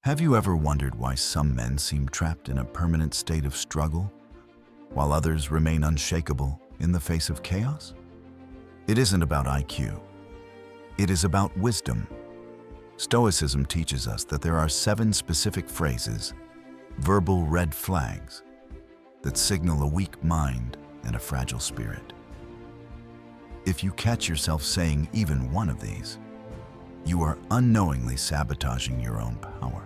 Have you ever wondered why some men seem trapped in a permanent state of struggle, while others remain unshakable in the face of chaos? It isn't about IQ. It is about wisdom. Stoicism teaches us that there are 7 specific phrases, verbal red flags, that signal a weak mind and a fragile spirit. If you catch yourself saying even one of these, you are unknowingly sabotaging your own power.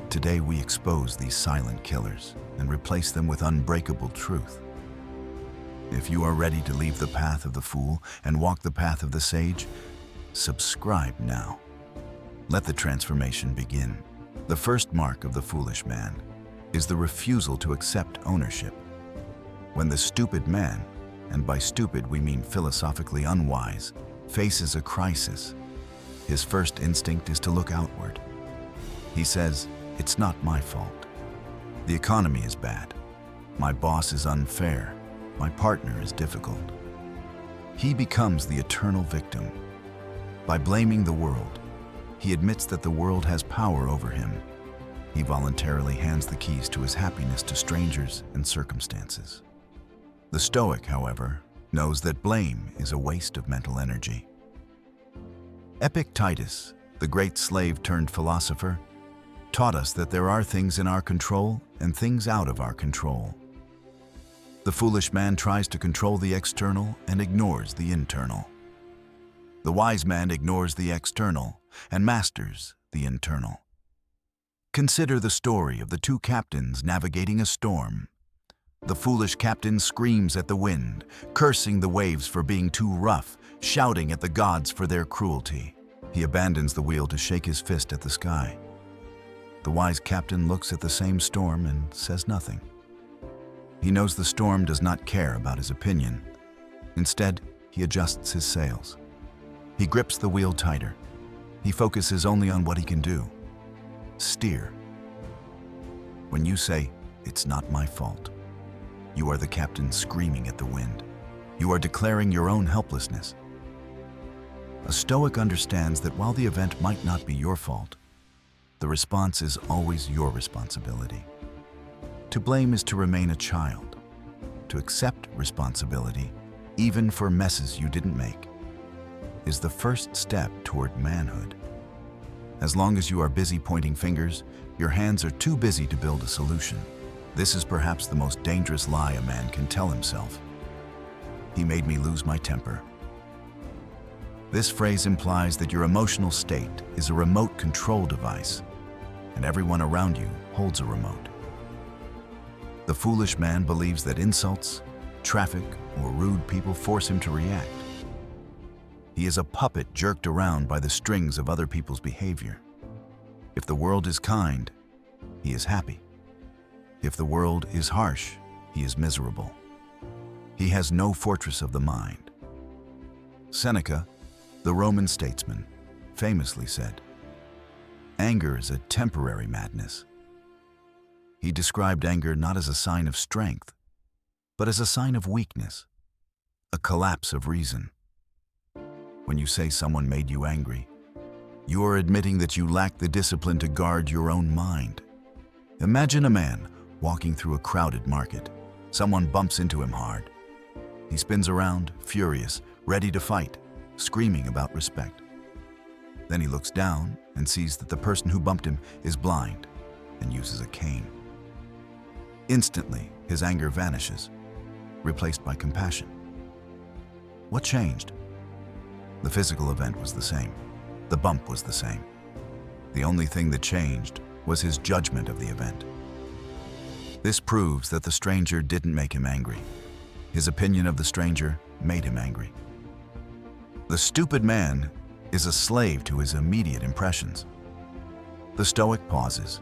Today we expose these silent killers and replace them with unbreakable truth. If you are ready to leave the path of the fool and walk the path of the sage, subscribe now. Let the transformation begin. The first mark of the foolish man is the refusal to accept ownership. When the stupid man, and by stupid we mean philosophically unwise, faces a crisis, his first instinct is to look outward. He says, "It's not my fault. The economy is bad. My boss is unfair. My partner is difficult." He becomes the eternal victim. By blaming the world, he admits that the world has power over him. He voluntarily hands the keys to his happiness to strangers and circumstances. The Stoic, however, knows that blame is a waste of mental energy. Epictetus, the great slave-turned-philosopher, taught us that there are things in our control and things out of our control. The foolish man tries to control the external and ignores the internal. The wise man ignores the external and masters the internal. Consider the story of the 2 captains navigating a storm. The foolish captain screams at the wind, cursing the waves for being too rough, shouting at the gods for their cruelty. He abandons the wheel to shake his fist at the sky. The wise captain looks at the same storm and says nothing. He knows the storm does not care about his opinion. Instead, he adjusts his sails. He grips the wheel tighter. He focuses only on what he can do: steer. When you say, "It's not my fault," you are the captain screaming at the wind. You are declaring your own helplessness. A Stoic understands that while the event might not be your fault, the response is always your responsibility. To blame is to remain a child. To accept responsibility, even for messes you didn't make, is the first step toward manhood. As long as you are busy pointing fingers, your hands are too busy to build a solution. This is perhaps the most dangerous lie a man can tell himself. He made me lose my temper. This phrase implies that your emotional state is a remote control device, and everyone around you holds a remote. The foolish man believes that insults, traffic, or rude people force him to react. He is a puppet jerked around by the strings of other people's behavior. If the world is kind, he is happy. If the world is harsh, he is miserable. He has no fortress of the mind. Seneca, the Roman statesman, famously said, "Anger is a temporary madness." He described anger not as a sign of strength, but as a sign of weakness, a collapse of reason. When you say someone made you angry, you are admitting that you lack the discipline to guard your own mind. Imagine a man walking through a crowded market. Someone bumps into him hard. He spins around, furious, ready to fight, screaming about respect. Then he looks down and sees that the person who bumped him is blind and uses a cane. Instantly, his anger vanishes, replaced by compassion. What changed? The physical event was the same. The bump was the same. The only thing that changed was his judgment of the event. This proves that the stranger didn't make him angry. His opinion of the stranger made him angry. The stupid man is a slave to his immediate impressions. The Stoic pauses.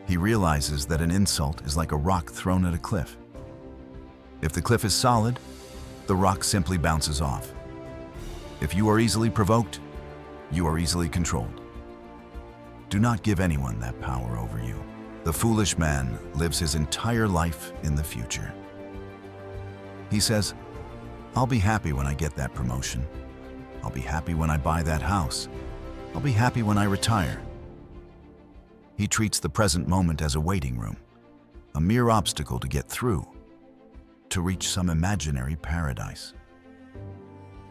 He realizes that an insult is like a rock thrown at a cliff. If the cliff is solid, the rock simply bounces off. If you are easily provoked, you are easily controlled. Do not give anyone that power over you. The foolish man lives his entire life in the future. He says, "I'll be happy when I get that promotion. I'll be happy when I buy that house. I'll be happy when I retire." He treats the present moment as a waiting room, a mere obstacle to get through, to reach some imaginary paradise.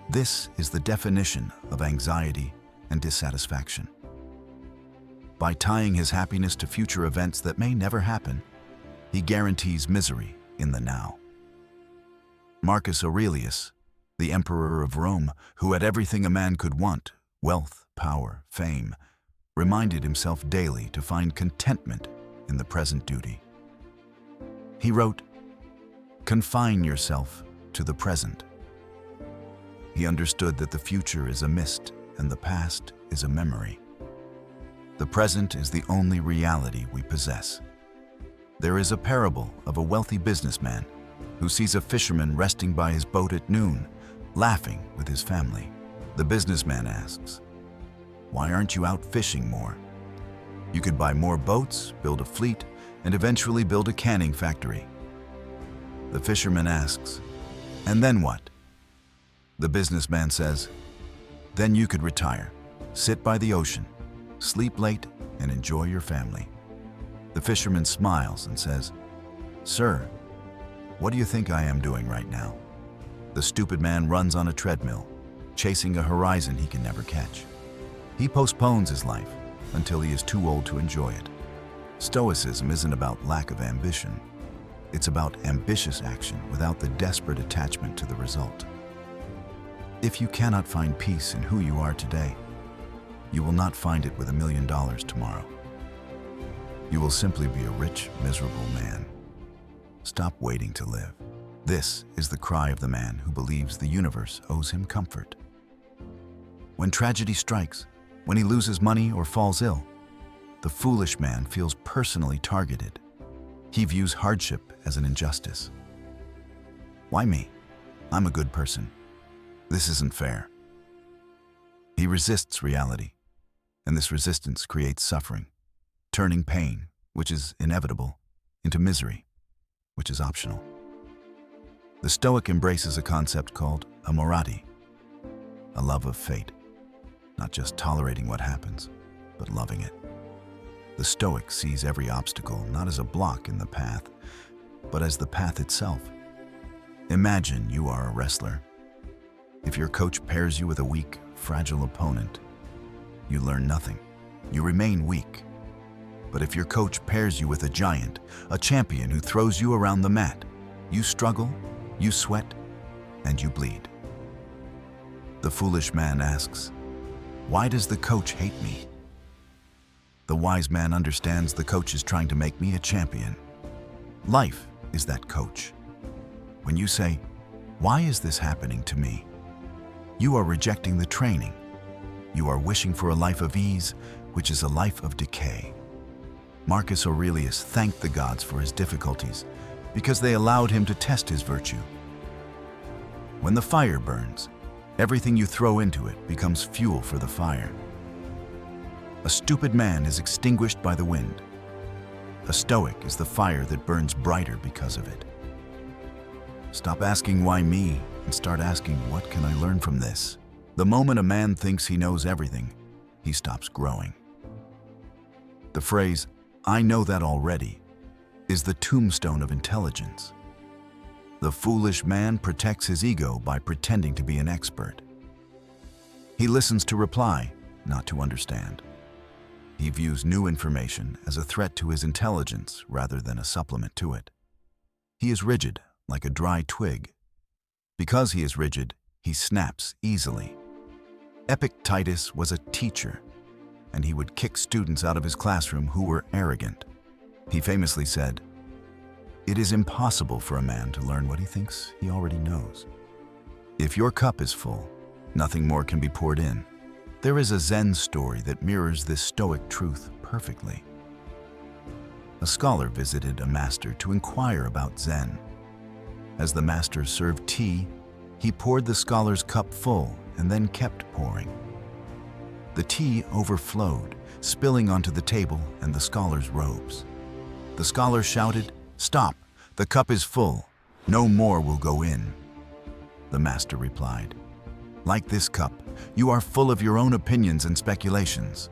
This is the definition of anxiety and dissatisfaction. By tying his happiness to future events that may never happen, he guarantees misery in the now. Marcus Aurelius, the emperor of Rome, who had everything a man could want, wealth, power, fame, reminded himself daily to find contentment in the present duty. He wrote, "Confine yourself to the present." He understood that the future is a mist and the past is a memory. The present is the only reality we possess. There is a parable of a wealthy businessman who sees a fisherman resting by his boat at noon, laughing with his family. The businessman asks, "Why aren't you out fishing more? You could buy more boats, build a fleet, and eventually build a canning factory." The fisherman asks, "And then what?" The businessman says, "Then you could retire, sit by the ocean, sleep late, and enjoy your family." The fisherman smiles and says, "Sir, what do you think I am doing right now?" The stupid man runs on a treadmill, chasing a horizon he can never catch. He postpones his life until he is too old to enjoy it. Stoicism isn't about lack of ambition. It's about ambitious action without the desperate attachment to the result. If you cannot find peace in who you are today, you will not find it with $1 million tomorrow. You will simply be a rich, miserable man. Stop waiting to live. This is the cry of the man who believes the universe owes him comfort. When tragedy strikes, when he loses money or falls ill, the foolish man feels personally targeted. He views hardship as an injustice. Why me? I'm a good person. This isn't fair. He resists reality, and this resistance creates suffering, turning pain, which is inevitable, into misery, which is optional. The Stoic embraces a concept called amorati, a love of fate, not just tolerating what happens, but loving it. The Stoic sees every obstacle not as a block in the path, but as the path itself. Imagine you are a wrestler. If your coach pairs you with a weak, fragile opponent, you learn nothing. You remain weak. But if your coach pairs you with a giant, a champion who throws you around the mat, you struggle, you sweat, and you bleed. The foolish man asks, "Why does the coach hate me?" The wise man understands the coach is trying to make me a champion. Life is that coach. When you say, "Why is this happening to me?" you are rejecting the training. You are wishing for a life of ease, which is a life of decay. Marcus Aurelius thanked the gods for his difficulties because they allowed him to test his virtue. When the fire burns, everything you throw into it becomes fuel for the fire. A stupid man is extinguished by the wind. A Stoic is the fire that burns brighter because of it. Stop asking why me and start asking what can I learn from this. The moment a man thinks he knows everything, he stops growing. The phrase, "I know that already," is the tombstone of intelligence. The foolish man protects his ego by pretending to be an expert. He listens to reply, not to understand. He views new information as a threat to his intelligence rather than a supplement to it. He is rigid, like a dry twig. Because he is rigid, he snaps easily. Epictetus was a teacher, and he would kick students out of his classroom who were arrogant. He famously said, "It is impossible for a man to learn what he thinks he already knows." If your cup is full, nothing more can be poured in. There is a Zen story that mirrors this Stoic truth perfectly. A scholar visited a master to inquire about Zen. As the master served tea, he poured the scholar's cup full and then kept pouring. The tea overflowed, spilling onto the table and the scholar's robes. The scholar shouted, "Stop! The cup is full. No more will go in." The master replied, "Like this cup, you are full of your own opinions and speculations.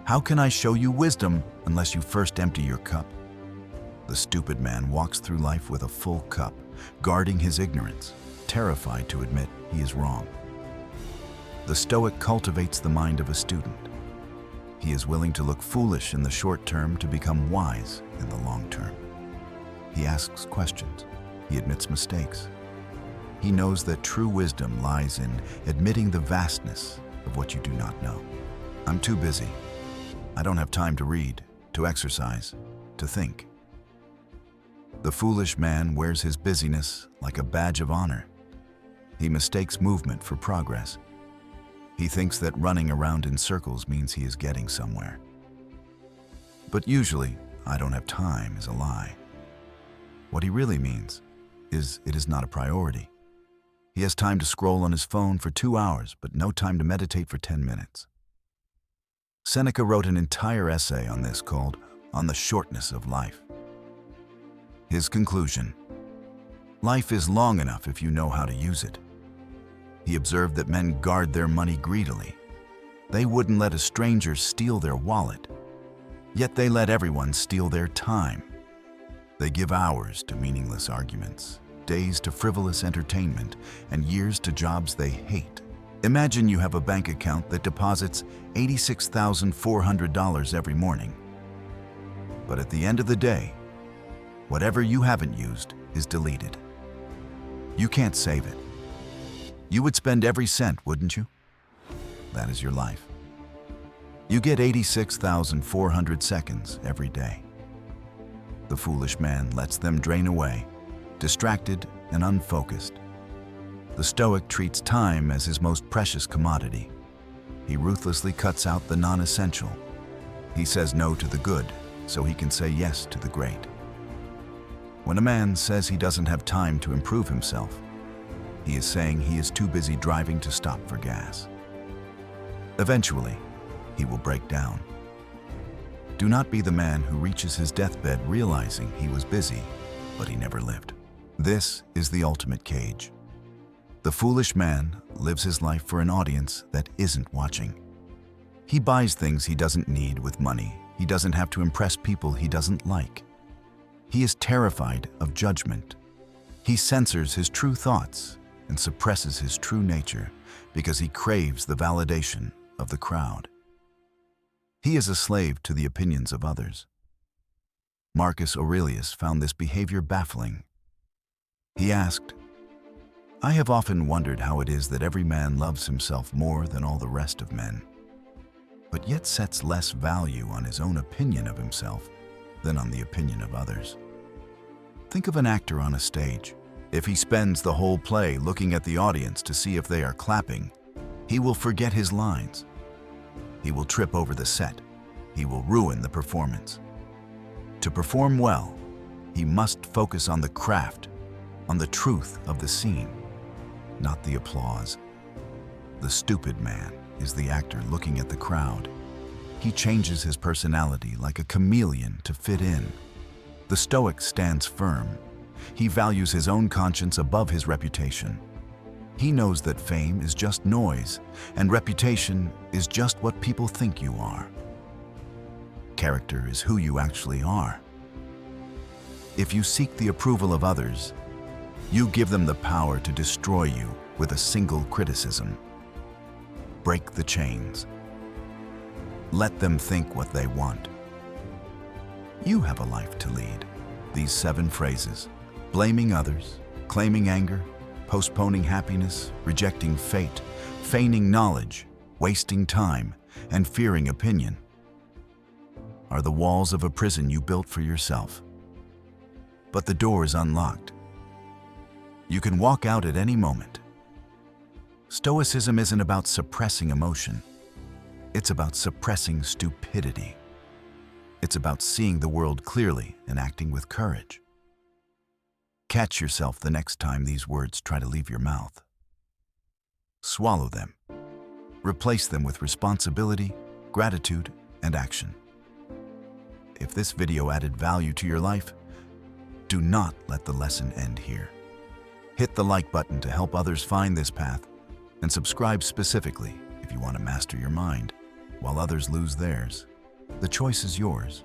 How can I show you wisdom unless you first empty your cup? The stupid man walks through life with a full cup, guarding his ignorance, terrified to admit he is wrong. The Stoic cultivates the mind of a student. He is willing to look foolish in the short term to become wise in the long term. He asks questions. He admits mistakes. He knows that true wisdom lies in admitting the vastness of what you do not know. I'm too busy. I don't have time to read, to exercise, to think. The foolish man wears his busyness like a badge of honor. He mistakes movement for progress. He thinks that running around in circles means he is getting somewhere. But usually, I don't have time is a lie. What he really means is it is not a priority. He has time to scroll on his phone for 2 hours, but no time to meditate for 10 minutes. Seneca wrote an entire essay on this called On the Shortness of Life. His conclusion: life is long enough if you know how to use it. He observed that men guard their money greedily. They wouldn't let a stranger steal their wallet, yet they let everyone steal their time. They give hours to meaningless arguments, days to frivolous entertainment, and years to jobs they hate. Imagine you have a bank account that deposits $86,400 every morning. But at the end of the day, whatever you haven't used is deleted. You can't save it. You would spend every cent, wouldn't you? That is your life. You get 86,400 seconds every day. The foolish man lets them drain away, distracted and unfocused. The Stoic treats time as his most precious commodity. He ruthlessly cuts out the non-essential. He says no to the good, so he can say yes to the great. When a man says he doesn't have time to improve himself, he is saying he is too busy driving to stop for gas. Eventually, he will break down. Do not be the man who reaches his deathbed realizing he was busy, but he never lived. This is the ultimate cage. The foolish man lives his life for an audience that isn't watching. He buys things he doesn't need with money. He doesn't have to impress people he doesn't like. He is terrified of judgment. He censors his true thoughts and suppresses his true nature because he craves the validation of the crowd. He is a slave to the opinions of others. Marcus Aurelius found this behavior baffling. He asked, "I have often wondered how it is that every man loves himself more than all the rest of men, but yet sets less value on his own opinion of himself than on the opinion of others." Think of an actor on a stage. If he spends the whole play looking at the audience to see if they are clapping, he will forget his lines. He will trip over the set. He will ruin the performance. To perform well, he must focus on the craft, on the truth of the scene, not the applause. The stupid man is the actor looking at the crowd. He changes his personality like a chameleon to fit in. The Stoic stands firm. He values his own conscience above his reputation. He knows that fame is just noise, and reputation is just what people think you are. Character is who you actually are. If you seek the approval of others, you give them the power to destroy you with a single criticism. Break the chains. Let them think what they want. You have a life to lead. These 7 phrases: blaming others, claiming anger, postponing happiness, rejecting fate, feigning knowledge, wasting time, and fearing opinion, are the walls of a prison you built for yourself. But the door is unlocked. You can walk out at any moment. Stoicism isn't about suppressing emotion. It's about suppressing stupidity. It's about seeing the world clearly and acting with courage. Catch yourself the next time these words try to leave your mouth. Swallow them. Replace them with responsibility, gratitude, and action. If this video added value to your life, do not let the lesson end here. Hit the like button to help others find this path, and subscribe specifically if you want to master your mind while others lose theirs. The choice is yours.